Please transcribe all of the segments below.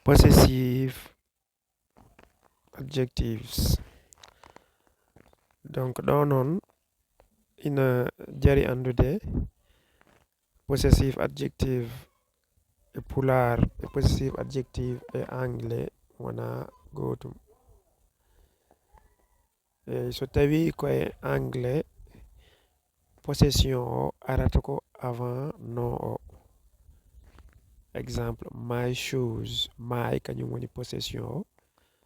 possessive adjectives. Donc ɗo noon ina jari andude possessive adjective e pular e possessive adjective e anglais wona gotum. So tawi koye anglais possession o arata ko avant nom o. Exemple, my shoes. My kañum woni possession o.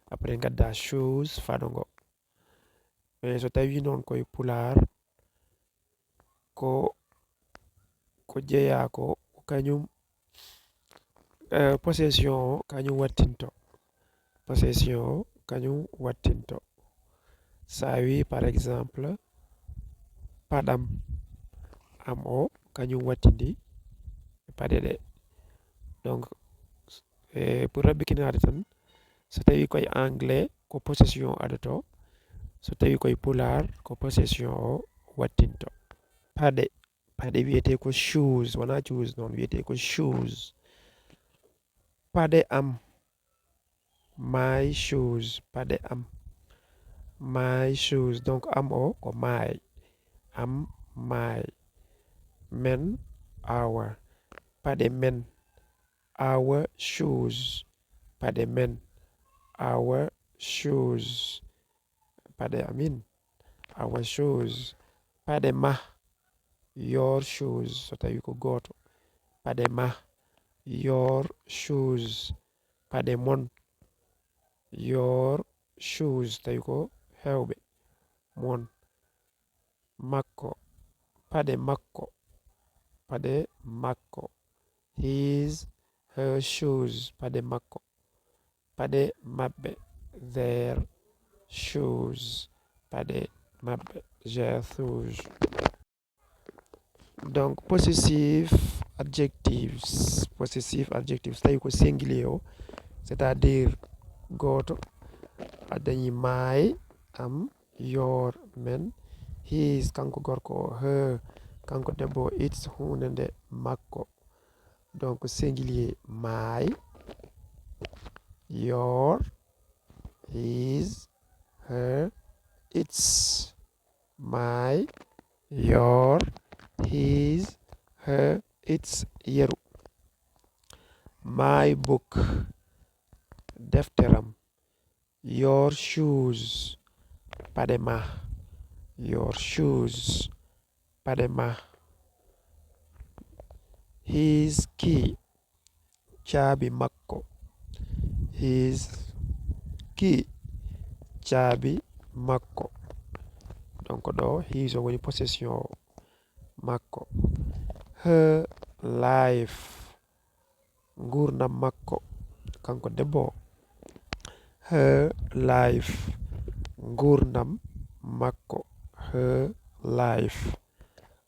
Après gadda shoes faɗogo. Mais so tawi noon koye pular ko jeeya ko kañum possession o kañum wattinto. Possession o kañum wattinto. Sa wi par exemple paɗam am o kañum wattindi paɗe ɗe. Donc pour rabbikinade tan so tawi koye anglais ko possession adato, so tawi koye pular ko possession o wattinto. Paɗe wiyete ko shoes wona shoes noon wiyete ko shoes. Paɗe am, my shoes. Paɗe am, my shoes. Donc am o ko my, am my. Men, our. Paɗe men, our shoes. Paɗe men, our shoes. Paɗe amin, our shoes. Paɗe ma, your shoes. So tawi ko goto. Paɗe ma, your shoes. Paɗe mon, your shoes. Tawi ko hewɓe mon. Makko, paɗe makko. Paɗe makko. His, her shoes. Paɗe makko. Paɗe maɓɓe, their shoes. Paɗe maɓɓe, their shoes. Donc possessive adjectives. Possessive adjectives tawi ko singulier o, c'est-à-dire goto. A dañi my, am, your, men. His kanko gorko o, her kanko debbo o, its hunde nde makko. Donc singulier my, your, his, her, its. My, your, his, her, its yeru. My book, defteram. Your shoes, paɗe ma. Your shoes, paɗe ma. His key, caabi makko. His key, caabi makko. Donc ɗo his o woni possession o makko. Her life, gurdam makko kanko debbo o. Her life, gurdam makko. Her life,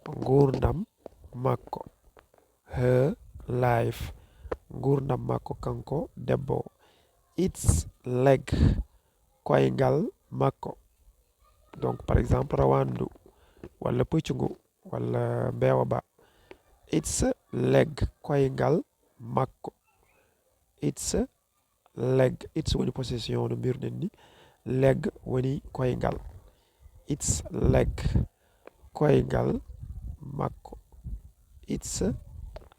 gurdam makko. Her life, gurdam makko kanko debbo o. Its leg, koyngal makko. Donc par exemple rawandu walla puccugu walla mbewa ba. Its leg, koyngal makko. Its leg, its woni possession no mbirden ni. Leg woni koyngal. Its leg, koyngal makko. Its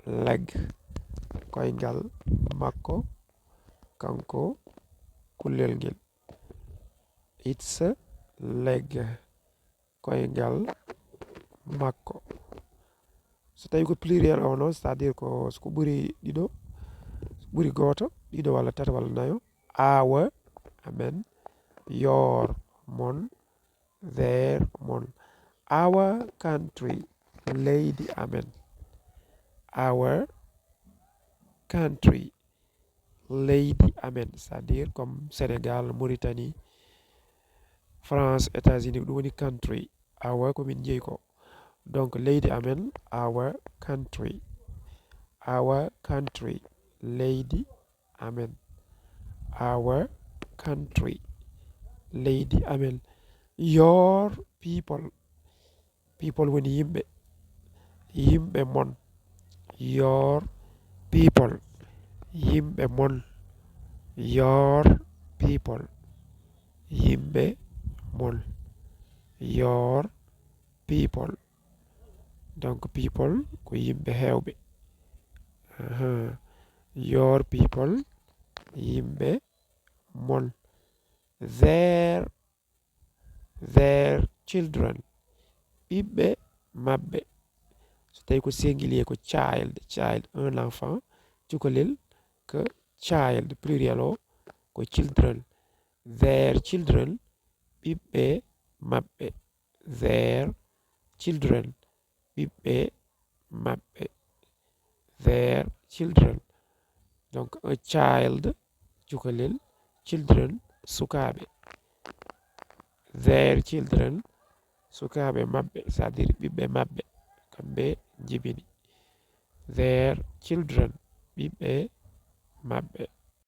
leg, koyngal makko kanko kullel ngel. Its leg, koyngal makko. So tawi ko pluriel o noon, c'est-à-dire ko ko ɓuri ɗiɗo, ɓuri goto, ɗiɗo walla tati walla nayo. Our, amen. Your, mon. Their, mon. Our country, leydi amen. Our country, leydi amen. C'est-à-dire comme Sénégal, Mauritanie, France, États-Unis, ɗum woni country. Our komin jeeyi ko. Donc leydi amen, our country. Our country, leydi amen. Our country, leydi amen. Your people, people woni yimɓe. Yimɓe mon. Your people, yimɓe mon. your people, yimɓe mon. Your people, donc people ko yimɓe hewɓe. Your people, yimɓe mon. Their children, ɓiɓɓe maɓɓe. So tawi ko singulier ko child un enfant. Cukalel ko child, pluriel o ko children. Their children, ɓiɓɓe maɓɓe. Their children, ɓiɓɓe maɓɓe. Their children. Donc a child cukalel, children sukaɓe. Their children, sukaɓe maɓɓe, c'est-à-dire ɓiɓɓe maɓɓe kamɓe jibini. Their children, ɓiɓɓe maɓɓe.